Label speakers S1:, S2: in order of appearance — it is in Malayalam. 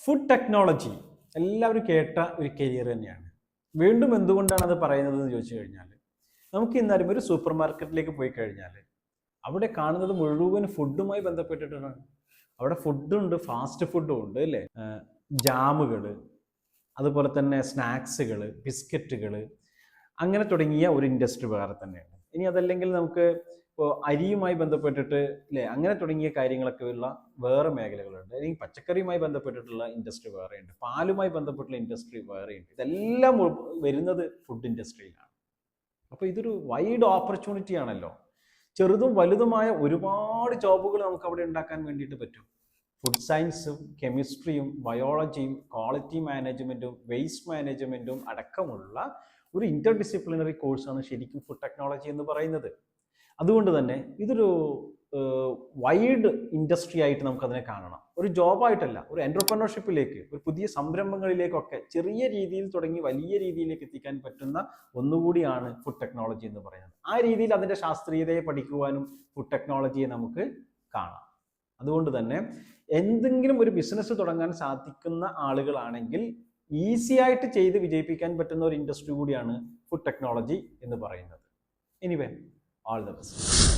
S1: ഫുഡ് ടെക്നോളജി എല്ലാവരും കേട്ട ഒരു കരിയർ തന്നെയാണ്. വീണ്ടും എന്തുകൊണ്ടാണ് അത് പറയുന്നത് എന്ന് ചോദിച്ചു കഴിഞ്ഞാൽ, നമുക്ക് ഇന്നാലും ഒരു സൂപ്പർ മാർക്കറ്റിലേക്ക് പോയി കഴിഞ്ഞാൽ അവിടെ കാണുന്നത് മുഴുവൻ ഫുഡുമായി ബന്ധപ്പെട്ടിട്ടാണ്. അവിടെ ഫുഡുണ്ട്, ഫാസ്റ്റ് ഫുഡും ഉണ്ട് അല്ലേ, ജാമുകൾ, അതുപോലെ തന്നെ സ്നാക്സുകൾ, ബിസ്ക്കറ്റുകൾ, അങ്ങനെ തുടങ്ങിയ ഒരു ഇൻഡസ്ട്രി വേറെ തന്നെയാണ്. ഇനി അതല്ലെങ്കിൽ നമുക്ക് ഇപ്പോൾ അരിയുമായി ബന്ധപ്പെട്ടിട്ട് അല്ലേ, അങ്ങനെ തുടങ്ങിയ കാര്യങ്ങളൊക്കെ ഉള്ള വേറെ മേഖലകളുണ്ട്. അല്ലെങ്കിൽ പച്ചക്കറിയുമായി ബന്ധപ്പെട്ടിട്ടുള്ള ഇൻഡസ്ട്രി വേറെയുണ്ട്, പാലുമായി ബന്ധപ്പെട്ടുള്ള ഇൻഡസ്ട്രി വേറെയുണ്ട്. ഇതെല്ലാം വരുന്നത് ഫുഡ് ഇൻഡസ്ട്രിയിലാണ്. അപ്പോൾ ഇതൊരു വൈഡ് ഓപ്പർച്യൂണിറ്റി ആണല്ലോ. ചെറുതും വലുതുമായ ഒരുപാട് ജോബുകൾ നമുക്ക് അവിടെ ഉണ്ടാക്കാൻ വേണ്ടിയിട്ട് പറ്റും. ഫുഡ് സയൻസും കെമിസ്ട്രിയും ബയോളജിയും ക്വാളിറ്റി മാനേജ്മെൻറ്റും വേസ്റ്റ് മാനേജ്മെൻറ്റും അടക്കമുള്ള ഒരു ഇൻ്റർ ഡിസിപ്ലിനറി കോഴ്സാണ് ശരിക്കും ഫുഡ് ടെക്നോളജി എന്ന് പറയുന്നത്. അതുകൊണ്ട് തന്നെ ഇതൊരു വൈഡ് ഇൻഡസ്ട്രി ആയിട്ട് നമുക്കതിനെ കാണണം. ഒരു ജോബായിട്ടല്ല, ഒരു എൻ്റർപ്രനർഷിപ്പിലേക്ക്, ഒരു പുതിയ സംരംഭങ്ങളിലേക്കൊക്കെ ചെറിയ രീതിയിൽ തുടങ്ങി വലിയ രീതിയിലേക്ക് എത്തിക്കാൻ പറ്റുന്ന ഒന്നുകൂടിയാണ് ഫുഡ് ടെക്നോളജി എന്ന് പറയുന്നത്. ആ രീതിയിൽ അതിൻ്റെ ശാസ്ത്രീയതയെ പഠിക്കുവാനും ഫുഡ് ടെക്നോളജിയെ നമുക്ക് കാണാം. അതുകൊണ്ട് തന്നെ എന്തെങ്കിലും ഒരു ബിസിനസ് തുടങ്ങാൻ സാധിക്കുന്ന ആളുകളാണെങ്കിൽ ഈസി ആയിട്ട് ചെയ്ത് വിജയിപ്പിക്കാൻ പറ്റുന്ന ഒരു ഇൻഡസ്ട്രി കൂടിയാണ് ഫുഡ് ടെക്നോളജി എന്ന് പറയുന്നത്. Anyway, all the best.